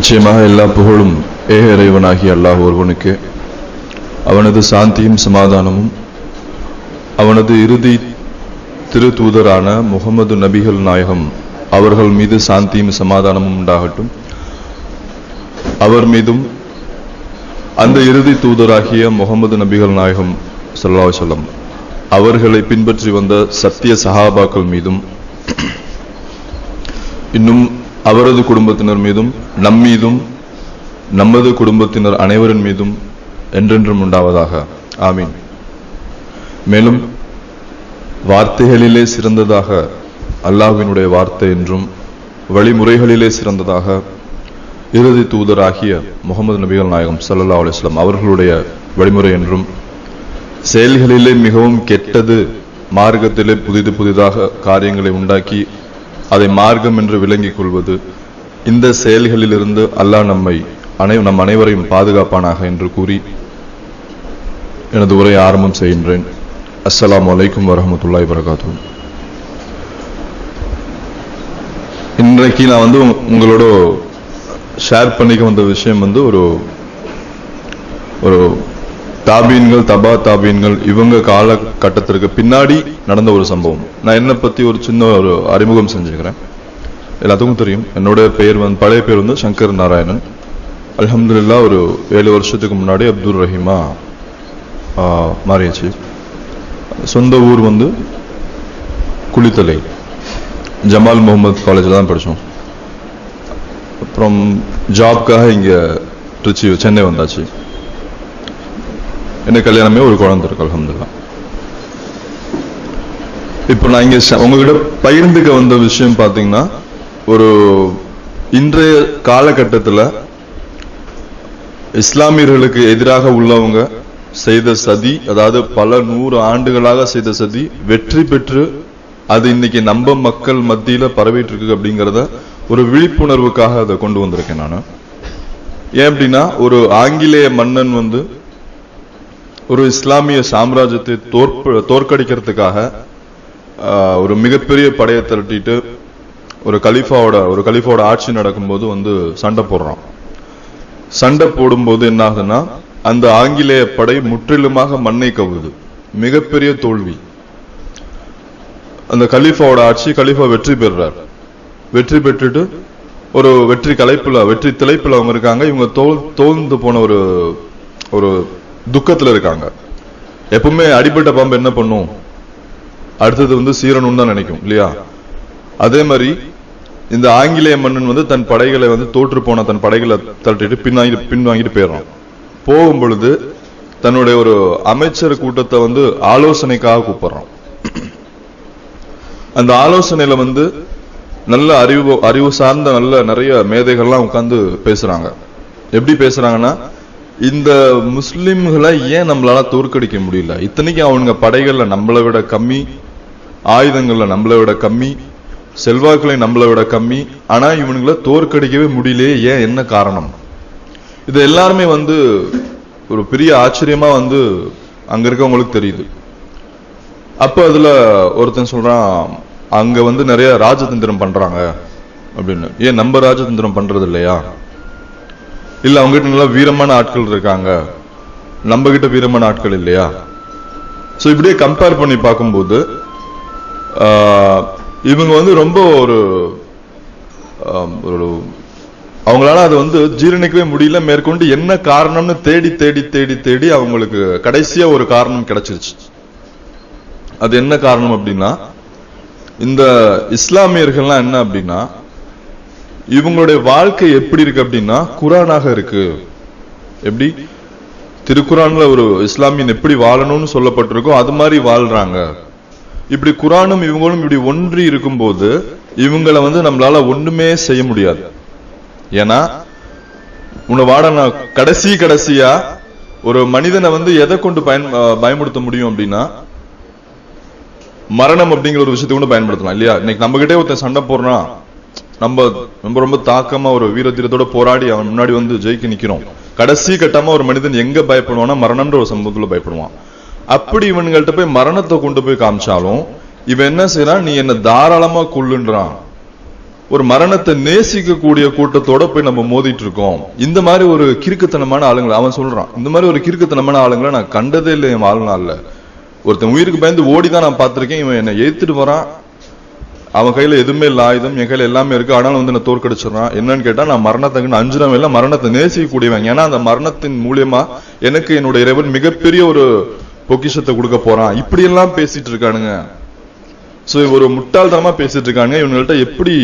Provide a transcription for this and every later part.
நிச்சயமாக எல்லா புகழும் ஏக இறைவனாகிய அல்லாஹ் ஒருவனுக்கு, அவனது சாந்தியும் சமாதானமும் அவனது இறுதி திரு தூதரான முகமது நபிகள் நாயகம் அவர்கள் மீது சாந்தியும் சமாதானமும் உண்டாகட்டும். அவர் மீதும் அந்த இறுதி தூதராகிய முகமது நபிகள் நாயகம் ஸல்லல்லாஹு அலைஹி வஸல்லம் அவர்களை பின்பற்றி வந்த சத்திய சஹாபாக்கள் மீதும், இன்னும் அவரது குடும்பத்தினர் மீதும், நம்மீதும், நமது குடும்பத்தினர் அனைவரின் மீதும் என்றென்றும் உண்டாவதாக. ஆமீன். மேலும் வார்த்தைகளிலே சிறந்ததாக அல்லாஹ்வினுடைய வார்த்தை என்றும், வழிமுறைகளிலே சிறந்ததாக இறுதி தூதராகிய முகமது நபிகள் நாயகம் ஸல்லல்லாஹு அலைஹி வஸல்லம் அவர்களுடைய வழிமுறை என்றும், செயல்களிலே மிகவும் கெட்டது மார்க்கத்திலே புதிதாக காரியங்களை உண்டாக்கி அதை மார்க்கம் என்று விளங்கிக் கொள்வது, இந்த செயல்களிலிருந்து அல்லாஹ் நம் அனைவரையும் பாதுகாப்பானாக என்று கூறி எனது உரையை ஆரம்பம் செய்கின்றேன். அஸ்ஸலாமு அலைக்கும் வரஹ்மத்துல்லாஹி வபரகாத்துஹு. இன்றைக்கு நான் உங்களோட ஷேர் பண்ணிக்க வந்த விஷயம் ஒரு தாபீன்கள், தபா தாபீன்கள், இவங்க காலகட்டத்திற்கு பின்னாடி நடந்த ஒரு சம்பவம். நான் என்னை பத்தி ஒரு சின்ன ஒரு அறிமுகம் செஞ்சுக்கிறேன். எல்லாத்துக்கும் தெரியும், என்னோட பெயர் பழைய பேர் சங்கர் நாராயணன். அல்ஹம்துலில்லாஹ் ஒரு 7 வருஷத்துக்கு முன்னாடி அப்துல் ரஹீமா மாறியாச்சு. சொந்த ஊர் குளித்தலை, ஜமால் முகமது காலேஜில் தான் படித்தோம். அப்புறம் ஜாப்காக இங்கே சென்னை வந்தாச்சு. என்ன கல்யாணமே ஒரு குழந்தை இருக்கு, அல்ஹம்துலில்லாஹ். இப்போ நான் இங்க உங்ககிட்ட பகிர்ந்துக்க வந்த விஷயம் பார்த்தீங்கன்னா, ஒரு இன்றைய காலகட்டத்தில் இஸ்லாமியர்களுக்கு எதிராக உள்ளவங்க செய்த சதி, அதாவது பல 100 ஆண்டுகளாக செய்த சதி வெற்றி பெற்று அது இன்னைக்கு நம்ம மக்கள் மத்தியில பரவிட்டு இருக்கு அப்படிங்கிறத ஒரு விழிப்புணர்வுக்காக அதை கொண்டு வந்திருக்கேன் நான். ஏன் அப்படின்னா, ஒரு ஆங்கிலேய மன்னன் ஒரு இஸ்லாமிய சாம்ராஜ்யத்தை தோற்கடிக்கிறதுக்காக ஒரு மிகப்பெரிய படையை திரட்டிட்டு ஒரு கலீஃபாவோட ஆட்சி நடக்கும்போது சண்டை போடுறான். சண்டை போடும்போது என்ன ஆகுதுன்னா, அந்த ஆங்கிலேய படை முற்றிலுமாக மண்ணை கவுது. மிகப்பெரிய தோல்வி. அந்த கலீஃபாவோட ஆட்சி, கலீஃபா வெற்றி பெறுறார். வெற்றி பெற்றுட்டு ஒரு வெற்றி திளைப்புல அவங்க இருக்காங்க. இவங்க தோல்ந்து போன ஒரு துக்கத்துல இருக்காங்க. எப்பவுமே அடிப்பட்ட பாம்பு என்ன பண்ணும், அடுத்தது சீரணும் தான் நினைக்கும் இல்லையா? அதே மாதிரி இந்த ஆங்கிலேய மன்னன் தன் படைகளை தோற்று போன தன் படைகளை தட்டிட்டு பின்வாங்கிட்டு போயிடறான். போகும் பொழுது தன்னுடைய ஒரு அமைச்சர் கூட்டத்தை ஆலோசனைக்காக கூப்பிடுறான். அந்த ஆலோசனையில நல்ல அறிவு சார்ந்த நல்ல நிறைய மேதைகள்லாம் உட்கார்ந்து பேசுறாங்க. எப்படி பேசுறாங்கன்னா, இந்த முஸ்லிம்களை ஏன் நம்மளால தோற்கடிக்க முடியல? இத்தனைக்கும் அவங்க படைகள்ல நம்மளை விட கம்மி, ஆயுதங்கள்ல நம்மளை விட கம்மி, செல்வாக்குகளை நம்மளை விட கம்மி, ஆனா இவனுங்களை தோற்கடிக்கவே முடியலையே, ஏன், என்ன காரணம்? இது எல்லாருமே ஒரு பெரிய ஆச்சரியமா அங்க இருக்கவங்களுக்கு தெரியுது. அப்ப அதுல ஒருத்தன் சொல்றான், அங்க நிறைய ராஜதந்திரம் பண்றாங்க அப்படின்னு. ஏன் நம்ம ராஜதந்திரம் பண்றது இல்லையா? இல்ல அவங்க கிட்ட நல்லா வீரமான ஆட்கள் இருக்காங்க, நம்ம கிட்ட வீரமான ஆட்கள் இல்லையா? சோ இப்படியே கம்பேர் பண்ணி பார்க்கும்போது இவங்க ரொம்ப அவங்களால அது ஜீரணிக்கவே முடியல. மேற்கொண்டு என்ன காரணம்னு தேடி தேடி தேடி தேடி அவங்களுக்கு கடைசியா ஒரு காரணம் கிடைச்சிருச்சு. அது என்ன காரணம் அப்படின்னா, இந்த இஸ்லாமியர்கள்லாம் என்ன அப்படின்னா, இவங்களுடைய வாழ்க்கை எப்படி இருக்கு அப்படின்னா குரானாக இருக்கு. எப்படி திருக்குரான்ல ஒரு இஸ்லாமியன் எப்படி வாழணும்னு சொல்லப்பட்டிருக்கோ அது மாதிரி வாழ்றாங்க. இப்படி குரானும் இவங்களும் இப்படி ஒன்றி இருக்கும்போது இவங்களை நம்மளால ஒண்ணுமே செய்ய முடியாது. ஏன்னா கடைசியா ஒரு மனிதனை எதை கொண்டு பயன்படுத்த முடியும் அப்படின்னா, மரணம் அப்படிங்கிற ஒரு விஷயத்தை கொண்டு பயன்படுத்தலாம் இல்லையா? இன்னைக்கு நம்ம கிட்டே ஒருத்தன் சண்டை போடுறான், நம்ம ரொம்ப ரொம்ப தாக்கமா ஒரு வீரத்தீரத்தோட போராடி அவன் முன்னாடி ஜெயிக்க நிக்கிறோம். கடைசி கட்டமா ஒரு மனிதன் எங்க பயப்படுவான்னா மரணம்ன்ற ஒரு சம்பவத்துல பயப்படுவான். அப்படி இவன்கள்ட்ட போய் மரணத்தை கொண்டு போய் காமிச்சாலும் இவன் என்ன செய்யறான், நீ என்ன தாராளமா கொல்லுன்றான். ஒரு மரணத்தை நேசிக்கக்கூடிய கூட்டத்தோட போய் நம்ம மோதிட்டு இருக்கோம். இந்த மாதிரி ஒரு கிறுக்குத்தனமான ஆளுங்களை அவன் சொல்றான். இந்த மாதிரி ஒரு கிறுக்குத்தனமான ஆளுங்களை நான் கண்டதே இல்லை என் வாழ்நாள்ல. ஒருத்தன் உயிருக்கு பயந்து ஓடிதான் நான் பார்த்திருக்கேன். இவன் என்னை ஏத்துட்டு வரான். அவன் கையில எதுவுமே இல்லை ஆயுதம், என் கையில எல்லாமே இருக்கு. ஆனாலும் வந்து என்ன தோற்கடிச்சிடறான். என்னன்னு கேட்டா நான் மரணத்துக்கு அஞ்சுறவன் இல்லை, மரணத்தை நேசிக்கக்கூடியவன். ஏன்னா அந்த மரணத்தின் மூலியமா எனக்கு என்னுடைய இறைவன் மிகப்பெரிய ஒரு பொக்கிஷத்தை கொடுக்க போறான். இப்படி எல்லாம் பேசிட்டு இருக்கானுங்க. சோ ஒரு முட்டாள்தனமா பேசிட்டு இருக்காங்க. இவங்கள்ட்ட எப்படி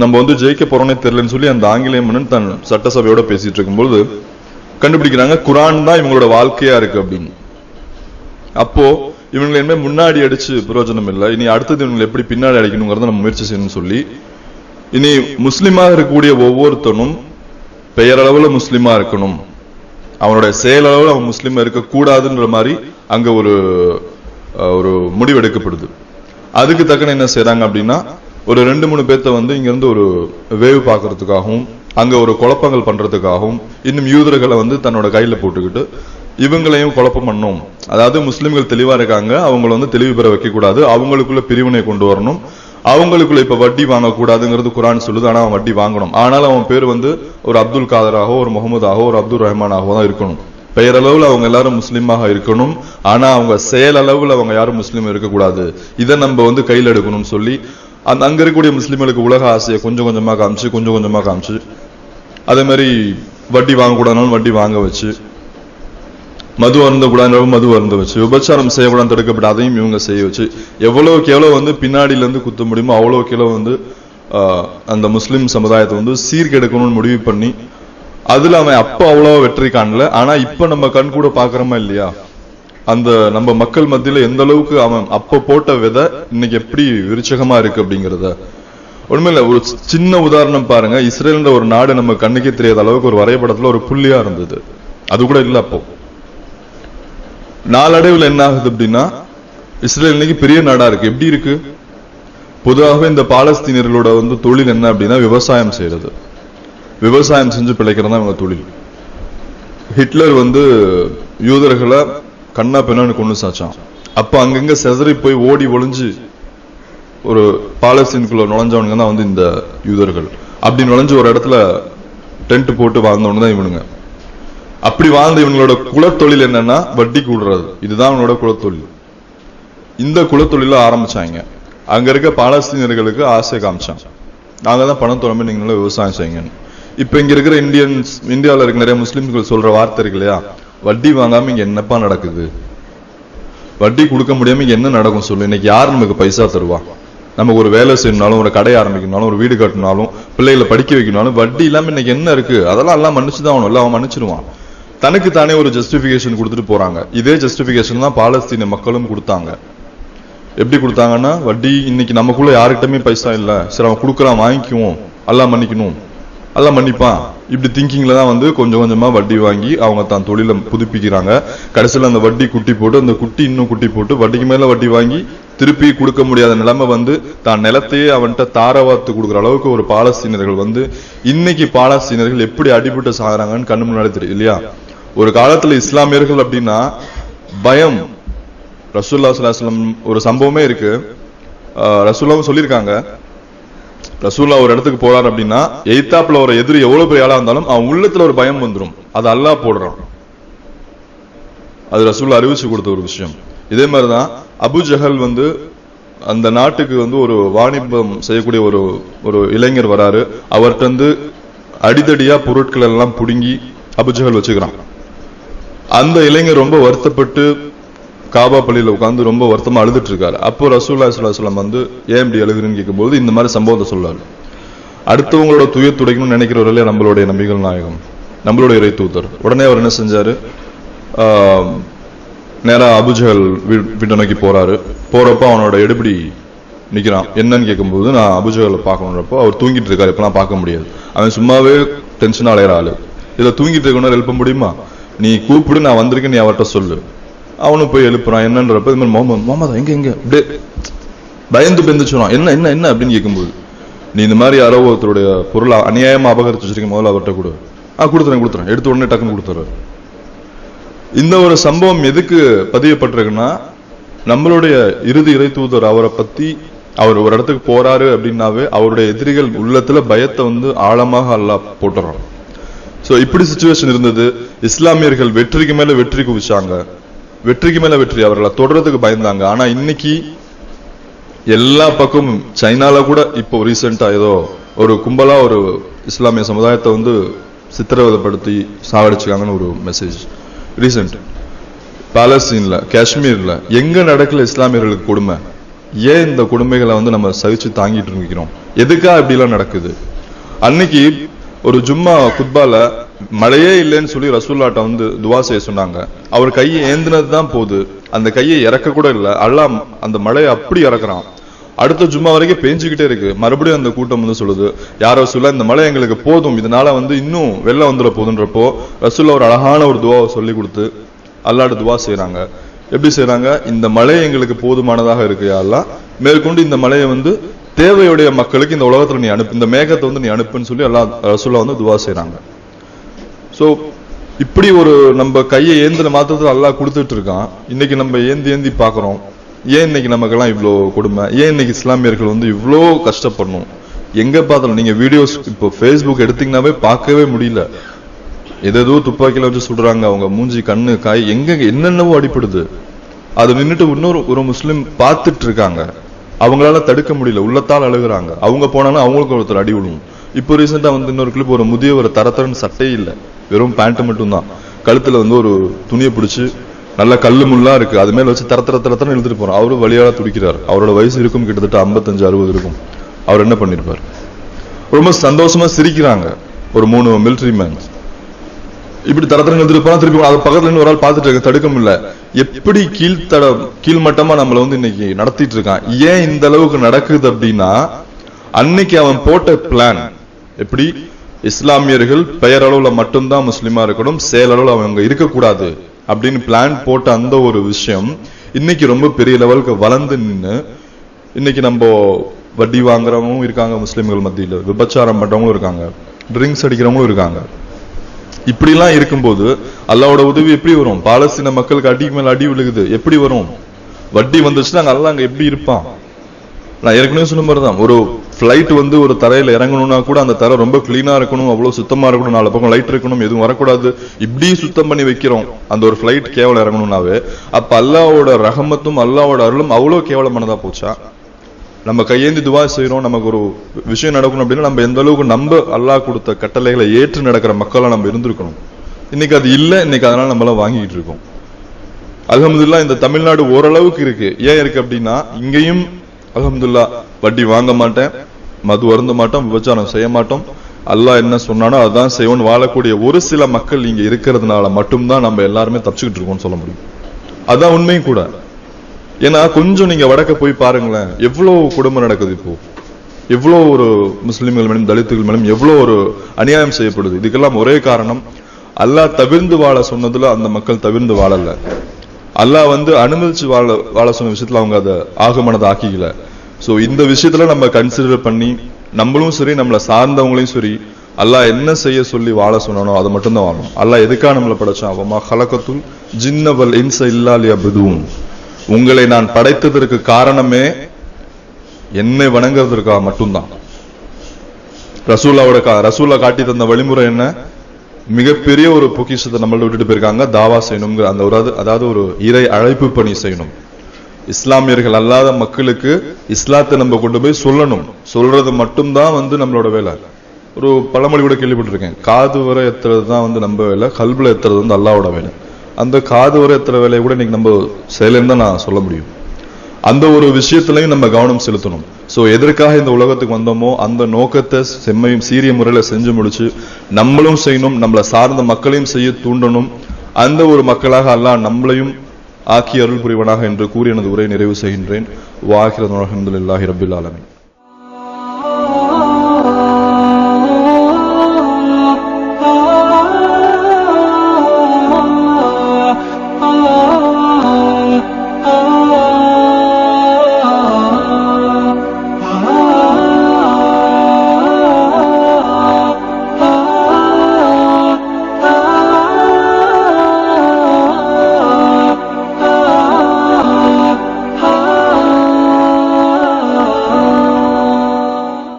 நம்ம வந்து ஜெயிக்க போறோம்னே தெரியலன்னு சொல்லி அந்த ஆங்கிலேய மன்னன் தன் சட்டசபையோட பேசிட்டு இருக்கும்போது கண்டுபிடிக்கிறாங்க குரான் தான் இவங்களோட வாழ்க்கையா இருக்கு அப்படின்னு. அப்போ இவங்களை என்ன முன்னாடி அடிச்சு பிரயோஜனம் இல்லை, இனி அடுத்தது இவங்களை எப்படி பின்னாடி அடிக்கணுங்கிறத நம்ம முயற்சி செய்யணும்னு சொல்லி இனி முஸ்லிமாக இருக்கக்கூடிய ஒவ்வொருத்தனும் பெயரளவுல முஸ்லிமா இருக்கணும், அவனுடைய செயலளவில் அவன் முஸ்லிமா இருக்கக்கூடாதுன்ற மாதிரி அங்க ஒரு முடிவு எடுக்கப்படுது. அதுக்கு தக்கன என்ன செய்யறாங்க அப்படின்னா ஒரு 2-3 பேர்த்த வந்து இங்க இருந்து ஒரு வேவு பார்க்கறதுக்காகவும் அங்க ஒரு குழப்பங்கள் பண்றதுக்காகவும் இன்னும் யூதர்களை வந்து தன்னோட கையில போட்டுக்கிட்டு இவங்களையும் குழப்பம் பண்ணும். அதாவது முஸ்லிம்கள் தெளிவா இருக்காங்க, அவங்களை வந்து தெளிவு பெற வைக்க கூடாது, அவங்களுக்குள்ள பிரிவினை கொண்டு வரணும், அவங்களுக்குள்ள இப்ப வட்டி வாங்கக்கூடாதுங்கிறது குரான் சொல்லுது. ஆனா அவன் வட்டி வாங்கணும். ஆனாலும் அவன் பேர் வந்து ஒரு அப்துல் காதராகவோ ஒரு முகமதாகவோ ஒரு அப்துல் ரஹ்மானாகவோ தான் இருக்கணும். பெயரளவுல அவங்க எல்லாரும் முஸ்லீமாக இருக்கணும், ஆனா அவங்க செயலளவுல அவங்க யாரும் முஸ்லீம் இருக்கக்கூடாது. இதை நம்ம வந்து கையில் எடுக்கணும்னு சொல்லி அங்க இருக்கக்கூடிய முஸ்லீம்களுக்கு உலக ஆசையை கொஞ்சம் கொஞ்சமா காமிச்சு அதே மாதிரி வட்டி வாங்கக்கூடாதுனாலும் வட்டி வாங்க வச்சு, மது அருந்தக்கூடாது மது அருந்த வச்சு, விபச்சாரம் செய்யக்கூடாது தடுக்கப்பட்ட அதையும் இவங்க செய்ய வச்சு, எவ்வளவுக்கு எவ்வளவு வந்து பின்னாடியில இருந்து குத்த முடியுமோ அவ்வளவுக்கு எவ்வளவு வந்து அந்த முஸ்லிம் சமுதாயத்தை வந்து சீர்கெடுக்கணும்னு முடிவு பண்ணி அதுல அவன் அப்ப அவ்வளவா வெற்றி காணல. ஆனா இப்ப நம்ம கண் கூட பாக்குறோமா இல்லையா, அந்த நம்ம மக்கள் மத்தியில எந்த அளவுக்கு அவன் அப்ப போட்ட விதை இன்னைக்கு எப்படி விருச்சகமா இருக்கு அப்படிங்கறத. உண்மையில ஒரு சின்ன உதாரணம் பாருங்க. இஸ்ரேல்ன்ற ஒரு நாடு நம்ம கண்ணுக்கே தெரியாத அளவுக்கு ஒரு வரைபடத்துல ஒரு புள்ளியா இருந்தது, அது கூட இல்ல. அப்போ நாளடைவில் என்ன ஆகுது அப்படின்னா இஸ்ரேல் இன்னைக்கு பெரிய நாடா இருக்கு. எப்படி இருக்கு? பொதுவாகவே இந்த பாலஸ்தீனியர்களோட வந்து தொழில் என்ன அப்படின்னா விவசாயம் செய்யறது, விவசாயம் செஞ்சு பிழைக்கிறதா இவங்க தொழில். ஹிட்லர் வந்து யூதர்களை கண்ணா பெண்ணு கொண்டு சாச்சான். அப்ப அங்கங்க செதறி போய் ஓடி ஒளிஞ்சு ஒரு பாலஸ்தீனுக்குள்ள நுழைஞ்சவனுங்க தான் வந்து இந்த யூதர்கள். அப்படி நுழைஞ்சு ஒரு இடத்துல டென்ட் போட்டு வாழ்ந்தவனு தான் இவனுங்க. அப்படி வாழ்ந்த இவங்களோட குலத்தொழில் என்னன்னா வட்டி கூடுறது. இதுதான் அவங்களோட குலத்தொழில். இந்த குலத்தொழில ஆரம்பிச்சாங்க. அங்க இருக்க பாலஸ்தீனியர்களுக்கு ஆசை காமிச்சாங்க, நாங்க தான் பணம் தொடர்ந்து நீங்க நல்லா விவசாயம் செய்யுங்க. இப்ப இங்க இருக்கிற இந்தியாவில் இருக்க நிறைய முஸ்லிம்கள் சொல்ற வார்த்தை இருக்கு இல்லையா, வட்டி வாங்காம இங்க என்னப்பா நடக்குது, வட்டி கொடுக்க முடியாம இங்க என்ன நடக்கும் சொல்லு. இன்னைக்கு யார் நமக்கு பைசா தருவா? நமக்கு ஒரு வேலை செய்யணும்னாலும் ஒரு கடை ஆரம்பிக்கணும்னாலும் ஒரு வீடு கட்டணும்னாலும் பிள்ளைகளை படிக்க வைக்கணும்னாலும் வட்டி இல்லாம இன்னைக்கு என்ன இருக்கு? அதெல்லாம் எல்லாம் மன்னிச்சுதான் ஆகணும். இல்ல அவன் மன்னிச்சிருவான். தனக்கு தானே ஒரு ஜஸ்டிபிகேஷன் கொடுத்துட்டு போறாங்க. இதே ஜஸ்டிபிகேஷன் தான் பாலஸ்தீன மக்களும் கொடுத்தாங்க. எப்படி கொடுத்தாங்கன்னா வட்டி இன்னைக்கு நமக்குள்ள யாருக்கிட்டமே பைசா இல்ல, சரி அவன் கொடுக்குறான் வாங்கிக்குவோம், எல்லாம் மன்னிக்கணும், எல்லாம் மன்னிப்பான். இப்படி திங்கிங்ல தான் வந்து கொஞ்சம் கொஞ்சமா வட்டி வாங்கி அவங்க தான் தொழிலை புதுப்பிக்கிறாங்க. கடைசியில் அந்த வட்டி குட்டி போட்டு அந்த குட்டி இன்னும் குட்டி போட்டு வட்டிக்கு மேல வட்டி வாங்கி திருப்பி கொடுக்க முடியாத நிலைமை வந்து தான் நிலத்தையே அவன்கிட்ட தாரவாத்து கொடுக்குற அளவுக்கு ஒரு பாலஸ்தீனர்கள் வந்து இன்னைக்கு பாலஸ்தீனர்கள் எப்படி அடிபட்டு சாகுறாங்கன்னு கண்ணு முன்னாடி தெரியும் இல்லையா. ஒரு காலத்துல இஸ்லாமியர்கள் அப்படின்னா பயம். ரசூலுல்லாஹி ஸல்லல்லாஹு அலைஹி வஸல்லம் ஒரு சம்பவமே இருக்கு. ரசூலுல்லாஹ் சொல்லியிருக்காங்க, ரசூலுல்லாஹ் ஒரு இடத்துக்கு போறாரு அப்படின்னா எய்தாப்ல ஒரு எதிரி எவ்வளவு பெரிய ஆளா இருந்தாலும் அவன் உள்ளத்துல ஒரு பயம் வந்துடும். அது அல்லாஹ் போடுறான். அது ரசூலுல்லாஹ் அறிவிச்சு கொடுத்த ஒரு விஷயம். இதே மாதிரிதான் அபு ஜஹல் வந்து அந்த நாட்டுக்கு வந்து ஒரு வாணிபம் செய்யக்கூடிய ஒரு இளைஞர் வராரு. அவர்கிட்ட வந்து அடிதடியா பொருட்கள் எல்லாம் புடுங்கி அபு ஜஹல் வச்சுக்கிறான். அந்த இளைஞர் ரொம்ப வருத்தப்பட்டு காபா பள்ளியில உட்கார்ந்து ரொம்ப வருத்தமா அழுதுட்டு இருக்காரு. அப்போ ரசூலுல்லாஹி ஸல்லல்லாஹு அலைஹி வஸல்லம் வந்து ஏன் இப்படி அழுகுறீன்னு கேட்கும்போது இந்த மாதிரி சம்பவத்தை சொல்றாரு. அடுத்தவங்களோட துயர் துடைக்கணும்னு நினைக்கிறவர்களே நம்மளுடைய நபிகள் நாயகம், நம்மளுடைய இறை தூதர். உடனே அவர் என்ன செஞ்சாரு, நேரா அபுஜஹல் வீட்டை நோக்கி போறாரு. போறப்ப அவனோட எடுபடி நிக்கிறான். என்னன்னு கேட்கும்போது நான் அபுஜஹலை பார்க்கணுன்றப்போ அவர் தூங்கிட்டு இருக்காரு, இப்பெல்லாம் பார்க்க முடியாது. அவன் சும்மாவே டென்ஷனா அலையிற ஆளு. இதுல தூங்கிட்டு இருக்கணும் எழுப்ப முடியுமா? நீ கூப்பிடு, நான் வந்திருக்கேன், நீ அவர்கிட்ட சொல்லு. அவனும் போய் எழுப்புறான். என்னன்றப்ப இது மாதிரி முகமது எங்க எங்க அப்படியே பயந்து பெந்துச்சுறான். என்ன என்ன என்ன அப்படின்னு கேட்கும்போது நீ இந்த மாதிரி யாரோ ஒருத்தருடைய பொருளை அநியாயமா அபகரிச்சு வச்சிருக்க, முதல்ல அவர்கிட்ட கொடு. கொடுத்துறேன் எடுத்த உடனே டக்குன்னு கொடுத்துறாரு. இந்த ஒரு சம்பவம் எதுக்கு பதியப்பட்டிருக்குன்னா நம்மளுடைய இறுதி இறை தூதர் அவரை பத்தி அவர் ஒரு இடத்துக்கு போறாரு அப்படின்னாவே அவருடைய எதிரிகள் உள்ளத்துல பயத்தை வந்து ஆழமாக அல்லாஹ் போட்டுறான். சோ இப்படி சிச்சுவேஷன் இருந்தது. இஸ்லாமியர்கள் வெற்றிக்கு மேல வெற்றி குவிச்சாங்க, வெற்றிக்கு மேல வெற்றி, அவர்களை தொடர்றதுக்கு பயந்தாங்க. ஆனா இன்னைக்கு எல்லா பக்கமும் சைனால கூட இப்போ ரீசெண்டா ஏதோ ஒரு கும்பலா ஒரு இஸ்லாமிய சமுதாயத்தை வந்து சித்திரவதைப்படுத்தி சாவடிச்சுக்காங்கன்னு ஒரு மெசேஜ் ரீசெண்ட். பாலஸ்தீன்ல, காஷ்மீர்ல எங்க நடக்கல இஸ்லாமியர்களுக்கு கொடுமை? ஏன் இந்த கொடுமைகளை வந்து நம்ம சகிச்சு தாங்கிட்டு இருக்கிறோம்? எதுக்கா இப்படி எல்லாம் நடக்குது? அன்னைக்கு ஒரு ஜும்மா குத்பால மழையே இல்லைன்னு சொல்லி ரசூல்லாட்ட வந்து துவா செய்ய சொன்னாங்க. அவர் கையை ஏந்தினதுதான் போது, அந்த கையை இறக்க கூட இல்லை. அல்லாஹ் அந்த மழையை அப்படி இறக்குறான். அடுத்த ஜும்மா வரைக்கும் பேஞ்சுக்கிட்டே இருக்கு. மறுபடியும் அந்த கூட்டம் வந்து சொல்லுது, யார் ரசூல்லா இந்த மழை எங்களுக்கு போதும், இதனால வந்து இன்னும் வெள்ளம் வந்துட போதுன்றப்போ ரசூல்லா ஒரு அழகான ஒரு துவாவை சொல்லி கொடுத்து அல்லாஹ்ட்ட துவா செய்யறாங்க. எப்படி செய்யறாங்க? இந்த மழை எங்களுக்கு போதுமானதாக இருக்கு யா அல்லாஹ், மேற்கொண்டு இந்த மழையை வந்து தேவையுடைய மக்களுக்கு இந்த உலகத்துல நீ அனுப்பு, இந்த மேகத்தை வந்து நீ அனுப்புன்னு சொல்லி அல்லாஹ் ரசூல்லா வந்து துவா செய்யறாங்க. சோ இப்படி ஒரு நம்ம கையை ஏந்தின மாத்திரத்துல அல்லாஹ் கொடுத்துட்டு இருக்கான். இன்னைக்கு நம்ம ஏந்தி ஏந்தி பாக்குறோம். ஏன் இன்னைக்கு நமக்கெல்லாம் இவ்வளோ கொடுமை? ஏன் இன்னைக்கு இஸ்லாமியர்கள் வந்து இவ்வளோ கஷ்டப்படணும்? எங்க பார்த்தாலும் நீங்க வீடியோஸ் இப்போ ஃபேஸ்புக் எடுத்தீங்கன்னாவே பார்க்கவே முடியல. ஏதோ துப்பாக்கியில வச்சு சொல்றாங்க, அவங்க மூஞ்சி கண்ணு காய் எங்க என்னென்னவோ அடிப்படுது. அது நின்றுட்டு இன்னொரு ஒரு முஸ்லிம் பார்த்துட்டு இருக்காங்க, அவங்களால தடுக்க முடியல, உள்ளத்தால் அழுகுறாங்க. அவங்க போனாலும் அவங்களுக்கு ஒருத்தர் அடி விழுவும். இப்போ ரீசெண்டா வந்து இன்னொரு கிளிப், ஒரு முதிய ஒரு தரத்தரன்னு சட்டையே இல்லை, வெறும் பேண்ட் மட்டும் தான், கழுத்துல வந்து ஒரு துணியை பிடிச்சி நல்ல கல்லு முள்ளா இருக்கு, அது மேல வச்சு தரத்தரன்னு இழுத்துட்டு போறோம். அவரு வழியால துடிக்கிறார். அவரோட வயசு இருக்கும் கிட்டத்தட்ட 55-60 இருக்கும். அவர் என்ன பண்ணிருப்பார்? ரொம்ப சந்தோஷமா சிரிக்கிறாங்க ஒரு 3 மிலிட்டரி மேன்ஸ். இப்படி தரத்தரன்னு இழுத்துட்டு போனா திருப்பி அது பக்கத்துல இருந்து ஒரு ஆள் பார்த்துட்டு இருக்க, தடுக்க முடியல. எப்படி கீழ்மட்டமா நம்மள வந்து இன்னைக்கு நடத்திட்டு இருக்கான். ஏன் இந்த அளவுக்கு நடக்குது அப்படின்னா, அன்னைக்கு அவன் போட்ட பிளான் எப்படி, இஸ்லாமியர்கள் பெயரளவுல மட்டும்தான் முஸ்லிமா இருக்கணும், செயலளவுல அவங்க இருக்கக்கூடாது அப்படின்னு பிளான் போட்ட அந்த ஒரு விஷயம் இன்னைக்கு ரொம்ப பெரிய லெவலுக்கு வளர்ந்து நின்று இன்னைக்கு நம்ம வட்டி வாங்குறவங்களும் இருக்காங்க முஸ்லிம்கள் மத்தியில், விபச்சாரம் பண்றவங்களும் இருக்காங்க, ட்ரிங்க்ஸ் அடிக்கிறவங்களும் இருக்காங்க. இப்படிலாம் இருக்கும்போது அல்லாஹ்வோட உதவி எப்படி வரும்? பாலஸ்தீன மக்களுக்கு அடிக்கு மேல அடி விழுகுது, எப்படி வரும்? வட்டி வந்துச்சுன்னா அல்லாஹ் அங்க எப்படி இருப்பான்? நான் ஏற்கனவே சொன்ன மாதிரிதான், ஒரு பிளைட் வந்து ஒரு தரையில இறங்கணும்னா கூட அந்த தரை ரொம்ப கிளீனா இருக்கணும், அவ்வளவு சுத்தமா இருக்கணும், 4 பக்கம் லைட் இருக்கணும், எதுவும் வரக்கூடாது, இப்படி சுத்தம் பண்ணி வைக்கிறோம் அந்த ஒரு பிளைட் கேவலம் இறங்கணும்னாவே. அப்ப அல்லாஹ்வோட ரஹமத்தும் அல்லாஹ்வோட அருளும் அவ்வளவு கேவலமானதா போச்சா? நம்ம கையேந்தி துவா செய்யறோம், நமக்கு ஒரு விஷயம் நடக்கணும் அப்படின்னா நம்ம எந்த அளவுக்கு நம்ம அல்லாஹ் கொடுத்த கட்டளைகளை ஏற்று நடக்கிற மக்களா நம்ம இருந்திருக்கணும். இன்னைக்கு அது இல்லை. இன்னைக்கு அதனால நம்மளாம் வாங்கிட்டு இருக்கோம். அல்ஹம்துலில்லாஹ் இந்த தமிழ்நாடு ஓரளவுக்கு இருக்கு. ஏன் இருக்கு அப்படின்னா, இங்கேயும் அல்ஹம்துலில்லாஹ் வட்டி வாங்க மாட்டேன், மது அருந்த மாட்டோம், விபச்சாரம் செய்ய மாட்டோம், அல்லாஹ் என்ன சொன்னானோ அதான் செய்வோம் வாழக்கூடிய ஒரு சில மக்கள் இங்க இருக்கிறதுனால மட்டும்தான் நம்ம எல்லாருமே தப்பிச்சுக்கிட்டு இருக்கோம்னு சொல்ல முடியும். அதான் உண்மையும் கூட. ஏன்னா கொஞ்சம் நீங்க வடக்க போய் பாருங்களேன், எவ்வளவு கொடுமை நடக்குது. இப்போ எவ்வளவு ஒரு முஸ்லிம்கள் மேலும் தலித்துகள் மேலும் எவ்வளவு ஒரு அநியாயம் செய்யப்படுது. இதுக்கெல்லாம் ஒரே காரணம், அல்லாஹ் தவிர்ந்து வாழ சொன்னதுல அந்த மக்கள் தவிர்ந்து வாழல. அல்லாஹ் வந்து அனுமதிச்சு வாழ சொன்ன விஷயத்துல அவங்க அதை ஆகமானதை ஆக்கிக்கல. சோ இந்த விஷயத்துல நம்ம கன்சிடர் பண்ணி நம்மளும் சரி நம்மளை சார்ந்தவங்களையும் சரி அல்லாஹ் என்ன செய்ய சொல்லி வாழ சொன்னானோ அதை மட்டும்தான் வாழணும். அல்லாஹ் எதுக்காக நம்மளை படைச்சான்? வமா ஹலகத்துல் ஜின்ன வல் இன்ஸ இல்லா லியஅ்புதூன், உங்களை நான் படைத்ததற்கு காரணமே என்னை வணங்குறதற்காக மட்டும்தான். ரசூலா காட்டி தந்த வழிமுறை என்ன? மிகப்பெரிய ஒரு பொக்கிஷத்தை நம்மள விட்டுட்டு போயிருக்காங்க, தாவா செய்யணுங்கிற அந்த ஒரு அதாவது ஒரு இறை அழைப்பு பணி செய்யணும். இஸ்லாமியர்கள் அல்லாத மக்களுக்கு இஸ்லாத்தை நம்ம கொண்டு போய் சொல்லணும். சொல்றது மட்டும்தான் வந்து நம்மளோட வேலை. ஒரு பழமொழி கூட கேள்விப்பட்டிருக்கேன், காது வரை எத்துறது தான் வந்து நம்ம வேலை, கல்புல எத்துறது வந்து அல்லாஹ்வோட வேலை. அந்த காது வரை எத்துற வேலையை கூட இன்னைக்கு நம்ம செயலன்னு தான் நான் சொல்ல முடியும். அந்த ஒரு விஷயத்திலையும் நம்ம கவனம் செலுத்தணும். சோ எதற்காக இந்த உலகத்துக்கு வந்தோமோ அந்த நோக்கத்தை செம்மையும் சீரிய முறையில செஞ்சு முடிச்சு நம்மளும் செய்யணும், நம்மளை சார்ந்த மக்களையும் செய்ய தூண்டணும். அந்த ஒரு மக்களாக அல்லாஹ் நம்மளையும் ஆக்கி அருள் புரிவனாக என்று கூறி எனது உரை நிறைவு செய்கின்றேன். வாஹிரன் அல்ஹம்துலில்லாஹி ரப்பில் ஆலமீன்.